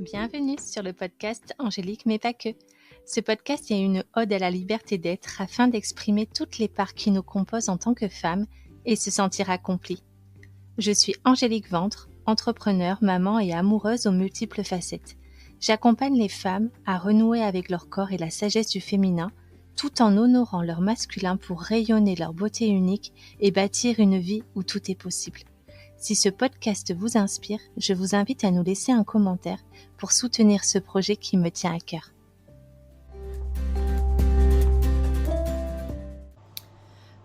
Bienvenue sur le podcast Angélique mais pas que. Ce podcast est une ode à la liberté d'être afin d'exprimer toutes les parts qui nous composent en tant que femmes et se sentir accomplie. Je suis Angélique Ventre, entrepreneure, maman et amoureuse aux multiples facettes. J'accompagne les femmes à renouer avec leur corps et la sagesse du féminin tout en honorant leur masculin pour rayonner leur beauté unique et bâtir une vie où tout est possible. Si ce podcast vous inspire, je vous invite à nous laisser un commentaire pour soutenir ce projet qui me tient à cœur.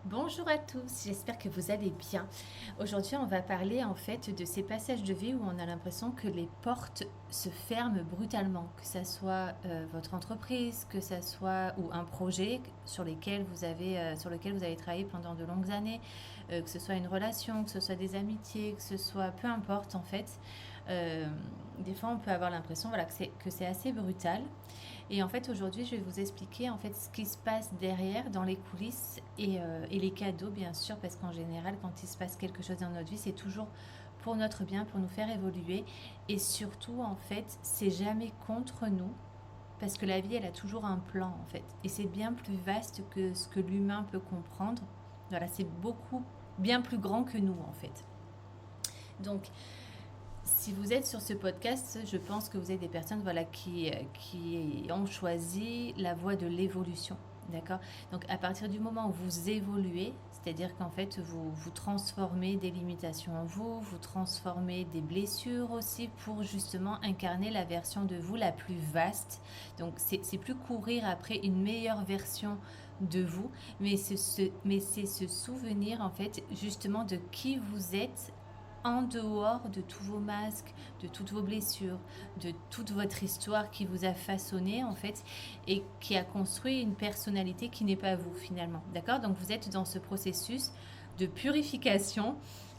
Bonjour à tous, j'espère que vous allez bien. Aujourd'hui, on va parler en fait de ces passages de vie où on a l'impression que les portes se ferment brutalement, que ça soit votre entreprise, que ça soit ou un projet sur lequel vous avez travaillé pendant de longues années, que ce soit une relation, que ce soit des amitiés, que ce soit peu importe en fait. Des fois, on peut avoir l'impression que c'est assez brutal. Et en fait, aujourd'hui, je vais vous expliquer en fait ce qui se passe derrière, dans les coulisses et les cadeaux, bien sûr, parce qu'en général, quand il se passe quelque chose dans notre vie, c'est toujours pour notre bien, pour nous faire évoluer. Et surtout, en fait, c'est jamais contre nous, parce que la vie, elle a toujours un plan, en fait. Et c'est bien plus vaste que ce que l'humain peut comprendre. Voilà, c'est bien plus grand que nous, en fait. Donc, si vous êtes sur ce podcast, je pense que vous êtes des personnes qui ont choisi la voie de l'évolution. D'accord ? Donc, à partir du moment où vous évoluez, c'est-à-dire qu'en fait, vous transformez des limitations en vous, vous transformez des blessures aussi pour justement incarner la version de vous la plus vaste. Donc, c'est plus courir après une meilleure version de vous, mais c'est se souvenir en fait justement de qui vous êtes en dehors de tous vos masques, de toutes vos blessures, de toute votre histoire qui vous a façonné en fait et qui a construit une personnalité qui n'est pas vous finalement. D'accord ? Donc vous êtes dans ce processus de purification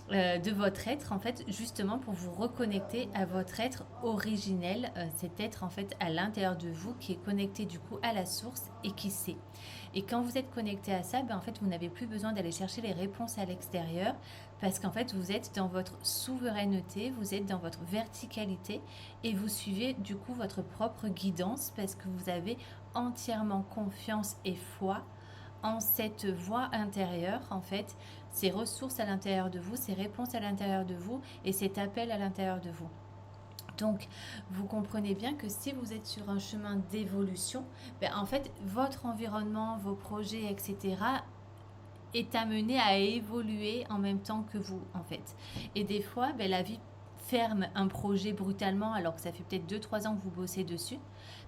de votre être en fait justement pour vous reconnecter à votre être originel, cet être en fait à l'intérieur de vous qui est connecté du coup à la source et qui sait. Et quand vous êtes connecté à ça, en fait vous n'avez plus besoin d'aller chercher les réponses à l'extérieur parce qu'en fait vous êtes dans votre souveraineté, vous êtes dans votre verticalité et vous suivez du coup votre propre guidance parce que vous avez entièrement confiance et foi en cette voix intérieure, en fait, ces ressources à l'intérieur de vous, ces réponses à l'intérieur de vous et cet appel à l'intérieur de vous. Donc, vous comprenez bien que si vous êtes sur un chemin d'évolution, en fait, votre environnement, vos projets, etc., est amené à évoluer en même temps que vous, en fait. Et des fois, la vie ferme un projet brutalement alors que ça fait peut-être 2-3 ans que vous bossez dessus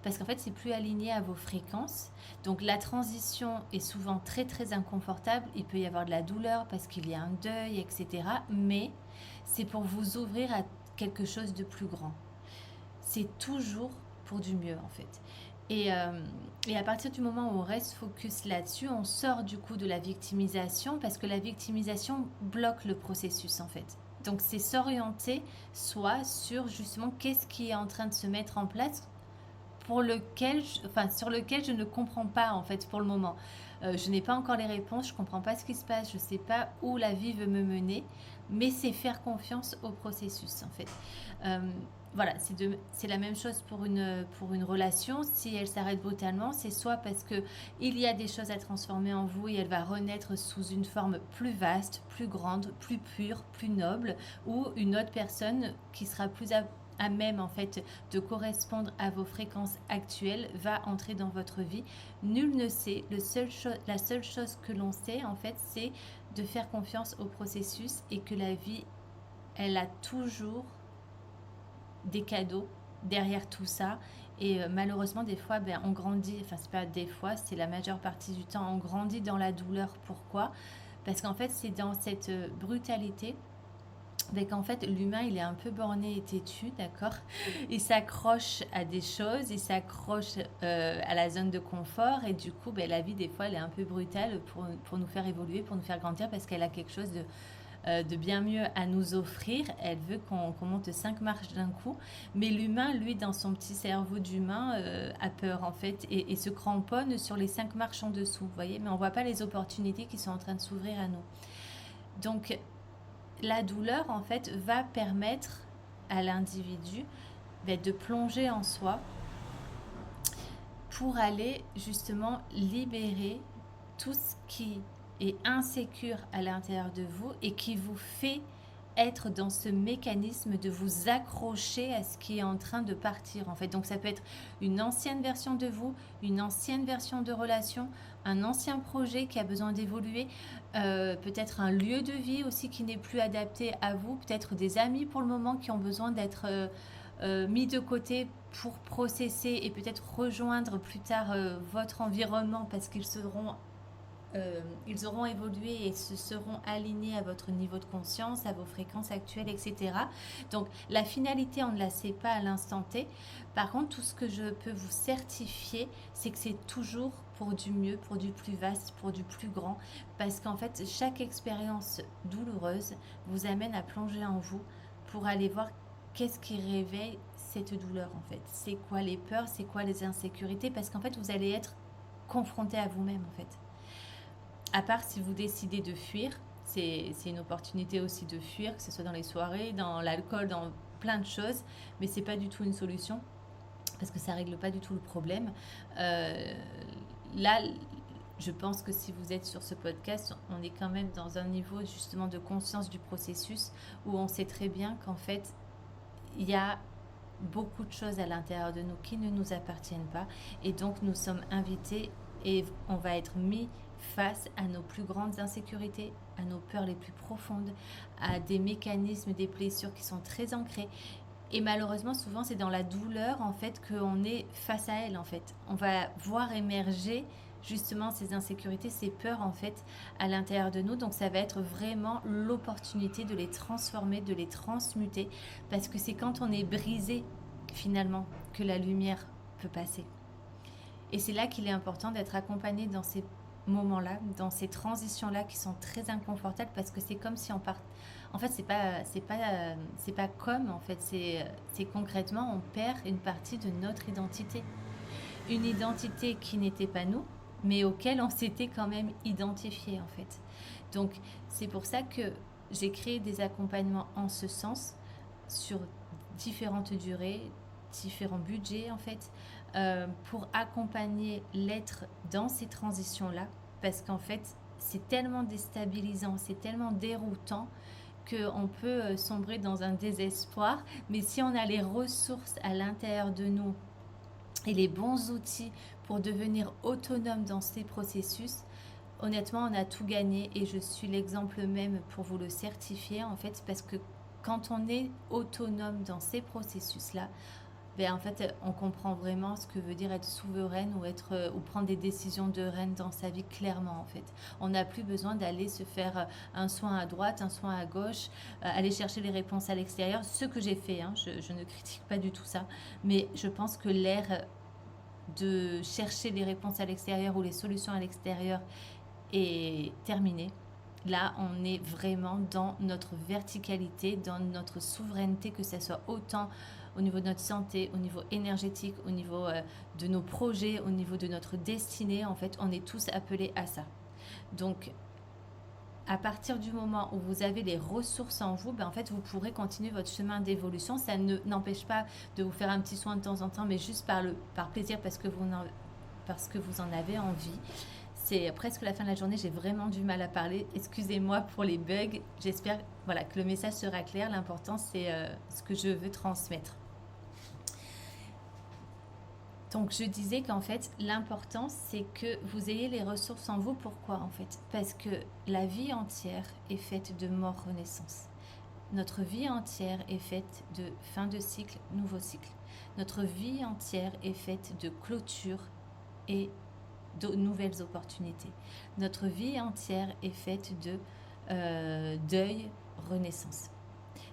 parce qu'en fait c'est plus aligné à vos fréquences, donc la transition est souvent très très inconfortable, il peut y avoir de la douleur parce qu'il y a un deuil, etc., mais c'est pour vous ouvrir à quelque chose de plus grand, c'est toujours pour du mieux en fait. Et à partir du moment où on reste focus là-dessus, on sort du coup de la victimisation parce que la victimisation bloque le processus en fait. Donc c'est s'orienter soit sur justement qu'est-ce qui est en train de se mettre en place sur lequel je ne comprends pas en fait pour le moment. Je n'ai pas encore les réponses, je ne comprends pas ce qui se passe, je ne sais pas où la vie veut me mener, mais c'est faire confiance au processus en fait. Voilà, c'est la même chose pour une relation. Si elle s'arrête brutalement, c'est soit parce qu'il y a des choses à transformer en vous et elle va renaître sous une forme plus vaste, plus grande, plus pure, plus noble, ou une autre personne qui sera plus à même en fait de correspondre à vos fréquences actuelles va entrer dans votre vie. Nul ne sait. La seule chose que l'on sait en fait, c'est de faire confiance au processus et que la vie, elle a toujours des cadeaux derrière tout ça. Et malheureusement des fois on grandit, enfin c'est pas des fois, c'est la majeure partie du temps, on grandit dans la douleur. Pourquoi ? Parce qu'en fait c'est dans cette brutalité qu'en fait l'humain il est un peu borné et têtu, d'accord ? Il s'accroche à des choses, il s'accroche à la zone de confort et du coup la vie des fois elle est un peu brutale pour nous faire évoluer, pour nous faire grandir parce qu'elle a quelque chose de bien mieux à nous offrir. Elle veut qu'on monte 5 marches d'un coup, mais l'humain lui dans son petit cerveau d'humain a peur en fait et se cramponne sur les 5 marches en dessous, vous voyez, mais on voit pas les opportunités qui sont en train de s'ouvrir à nous. Donc la douleur en fait va permettre à l'individu de plonger en soi pour aller justement libérer tout ce qui est insécure à l'intérieur de vous et qui vous fait être dans ce mécanisme de vous accrocher à ce qui est en train de partir en fait. Donc ça peut être une ancienne version de vous, une ancienne version de relation, un ancien projet qui a besoin d'évoluer, peut-être un lieu de vie aussi qui n'est plus adapté à vous, peut-être des amis pour le moment qui ont besoin d'être mis de côté pour processer et peut-être rejoindre plus tard votre environnement parce ils auront évolué et se seront alignés à votre niveau de conscience, à vos fréquences actuelles, etc. Donc la finalité, on ne la sait pas à l'instant T. Par contre, tout ce que je peux vous certifier, c'est que c'est toujours pour du mieux, pour du plus vaste, pour du plus grand. Parce qu'en fait, chaque expérience douloureuse vous amène à plonger en vous pour aller voir qu'est-ce qui réveille cette douleur en fait. C'est quoi les peurs, c'est quoi les insécurités, parce qu'en fait, vous allez être confronté à vous-même en fait. À part si vous décidez de fuir, c'est une opportunité aussi de fuir, que ce soit dans les soirées, dans l'alcool, dans plein de choses, mais c'est pas du tout une solution parce que ça règle pas du tout le problème. Là, je pense que si vous êtes sur ce podcast, on est quand même dans un niveau justement de conscience du processus où on sait très bien qu'en fait, il y a beaucoup de choses à l'intérieur de nous qui ne nous appartiennent pas et donc nous sommes invités et on va être mis face à nos plus grandes insécurités, à nos peurs les plus profondes, à des mécanismes, des blessures qui sont très ancrées. Et malheureusement, souvent, c'est dans la douleur, en fait, qu'on est face à elle, en fait. On va voir émerger justement ces insécurités, ces peurs, en fait, à l'intérieur de nous. Donc, ça va être vraiment l'opportunité de les transformer, de les transmuter, parce que c'est quand on est brisé, finalement, que la lumière peut passer. Et c'est là qu'il est important d'être accompagné dans ces moments-là, dans ces transitions-là qui sont très inconfortables parce que c'est comme si on part. En fait, c'est pas comme en fait, c'est concrètement on perd une partie de notre identité, une identité qui n'était pas nous, mais auquel on s'était quand même identifié en fait. Donc c'est pour ça que j'ai créé des accompagnements en ce sens sur différentes durées, différents budgets en fait, pour accompagner l'être dans ces transitions-là, parce qu'en fait, c'est tellement déstabilisant, c'est tellement déroutant qu'on peut sombrer dans un désespoir, mais si on a les ressources à l'intérieur de nous et les bons outils pour devenir autonome dans ces processus, honnêtement, on a tout gagné et je suis l'exemple même pour vous le certifier en fait, parce que quand on est autonome dans ces processus-là, en fait, on comprend vraiment ce que veut dire être souveraine ou prendre des décisions de reine dans sa vie clairement en fait. On n'a plus besoin d'aller se faire un soin à droite, un soin à gauche, aller chercher les réponses à l'extérieur. Ce que j'ai fait, hein, je ne critique pas du tout ça, mais je pense que l'ère de chercher les réponses à l'extérieur ou les solutions à l'extérieur est terminée. Là, on est vraiment dans notre verticalité, dans notre souveraineté, que ce soit autant au niveau de notre santé, au niveau énergétique, au niveau de nos projets, au niveau de notre destinée. En fait, on est tous appelés à ça. Donc, à partir du moment où vous avez les ressources en vous, en fait, vous pourrez continuer votre chemin d'évolution. Ça n'empêche pas de vous faire un petit soin de temps en temps, mais juste par plaisir parce que vous en avez envie. C'est presque la fin de la journée, j'ai vraiment du mal à parler. Excusez-moi pour les bugs. J'espère que le message sera clair. L'important, c'est ce que je veux transmettre. Donc, je disais qu'en fait, l'important, c'est que vous ayez les ressources en vous. Pourquoi, en fait? Parce que la vie entière est faite de mort-renaissance. Notre vie entière est faite de fin de cycle, nouveau cycle. Notre vie entière est faite de clôture et de nouvelles opportunités. Notre vie entière est faite de deuil, renaissance.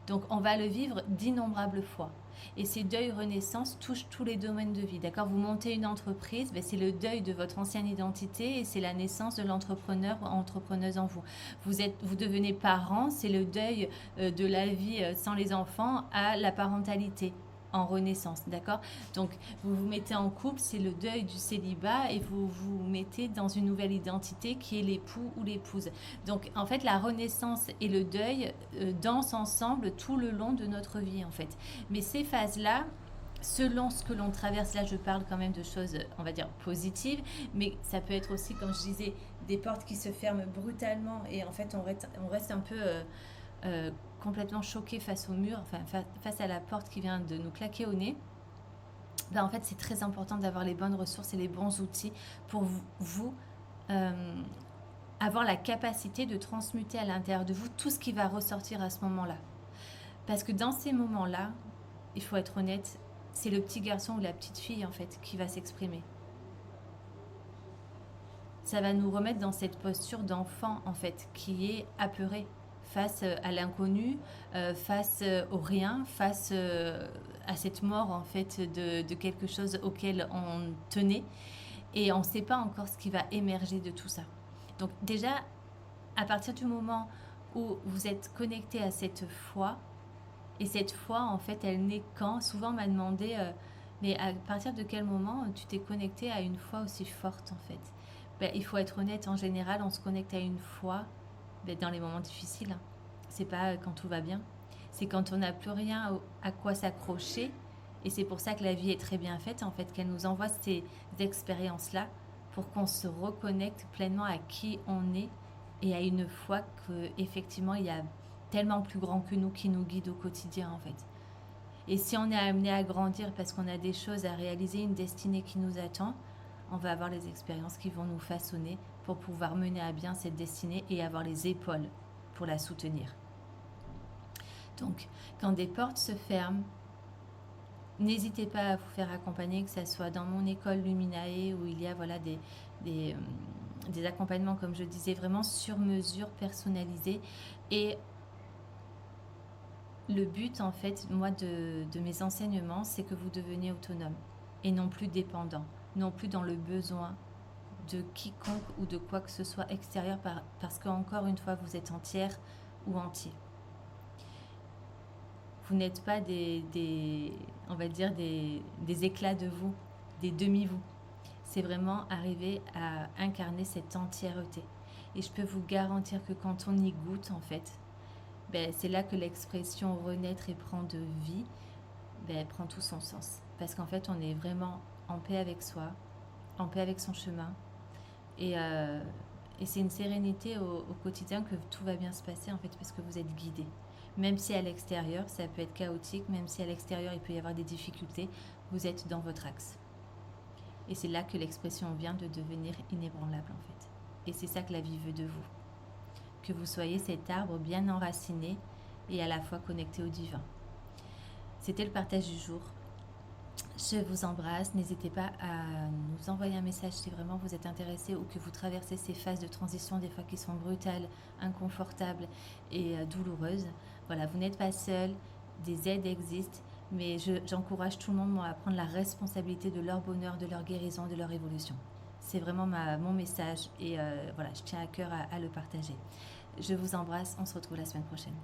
Donc, on va le vivre d'innombrables fois. Et ces deuils, renaissance touchent tous les domaines de vie. D'accord? Vous montez une entreprise, c'est le deuil de votre ancienne identité et c'est la naissance de l'entrepreneur ou entrepreneuse en vous. Vous devenez parent, c'est le deuil de la vie sans les enfants à la parentalité en renaissance, d'accord? Donc, vous vous mettez en couple, c'est le deuil du célibat et vous vous mettez dans une nouvelle identité qui est l'époux ou l'épouse. Donc, en fait, la renaissance et le deuil dansent ensemble tout le long de notre vie, en fait. Mais ces phases-là, selon ce que l'on traverse, là je parle quand même de choses, on va dire, positives, mais ça peut être aussi, comme je disais, des portes qui se ferment brutalement et en fait on reste un peu complètement choqué face au mur, enfin face à la porte qui vient de nous claquer au nez. Ben, en fait c'est très important d'avoir les bonnes ressources et les bons outils pour vous euh, avoir la capacité de transmuter à l'intérieur de vous tout ce qui va ressortir à ce moment-là. Parce que dans ces moments-là, il faut être honnête, c'est le petit garçon ou la petite fille en fait qui va s'exprimer. Ça va nous remettre dans cette posture d'enfant en fait qui est apeuré face à l'inconnu, face au rien, face à cette mort en fait de quelque chose auquel on tenait et on ne sait pas encore ce qui va émerger de tout ça. Donc déjà, à partir du moment où vous êtes connecté à cette foi, et cette foi, en fait, elle naît quand? Souvent, on m'a demandé, mais à partir de quel moment tu t'es connecté à une foi aussi forte, en fait? Ben, il faut être honnête, en général, on se connecte à une foi ben, dans les moments difficiles, hein. C'est pas quand tout va bien. C'est quand on n'a plus rien à quoi s'accrocher. Et c'est pour ça que la vie est très bien faite, en fait, qu'elle nous envoie ces expériences-là pour qu'on se reconnecte pleinement à qui on est et à une foi qu'effectivement, il y a tellement plus grand que nous qui nous guide au quotidien, en fait. Et si on est amené à grandir parce qu'on a des choses à réaliser, une destinée qui nous attend, on va avoir les expériences qui vont nous façonner pour pouvoir mener à bien cette destinée et avoir les épaules pour la soutenir. Donc, quand des portes se ferment, n'hésitez pas à vous faire accompagner, que ce soit dans mon école Luminae où il y a voilà, des, des accompagnements, comme je disais, vraiment sur mesure, personnalisés. Et le but, en fait, moi, de mes enseignements, c'est que vous deveniez autonome et non plus dépendant, non plus dans le besoin de quiconque ou de quoi que ce soit extérieur, parce qu'encore une fois, vous êtes entière ou entier. Vous n'êtes pas on va dire, des éclats de vous, des demi-vous. C'est vraiment arriver à incarner cette entièreté. Et je peux vous garantir que quand on y goûte, en fait, ben, c'est là que l'expression renaître et prendre de vie ben, prend tout son sens. Parce qu'en fait, on est vraiment en paix avec soi, en paix avec son chemin. Et, euh, et c'est une sérénité au quotidien que tout va bien se passer, en fait, parce que vous êtes guidé. Même si à l'extérieur, ça peut être chaotique, même si à l'extérieur, il peut y avoir des difficultés, vous êtes dans votre axe. Et c'est là que l'expression vient de devenir inébranlable, en fait. Et c'est ça que la vie veut de vous. Que vous soyez cet arbre bien enraciné et à la fois connecté au divin. C'était le partage du jour. Je vous embrasse. N'hésitez pas à nous envoyer un message si vraiment vous êtes intéressé ou que vous traversez ces phases de transition, des fois qui sont brutales, inconfortables et douloureuses. Voilà, vous n'êtes pas seul. Des aides existent. Mais j'encourage tout le monde à prendre la responsabilité de leur bonheur, de leur guérison, de leur évolution. C'est vraiment mon message et voilà, je tiens à cœur à le partager. Je vous embrasse, on se retrouve la semaine prochaine.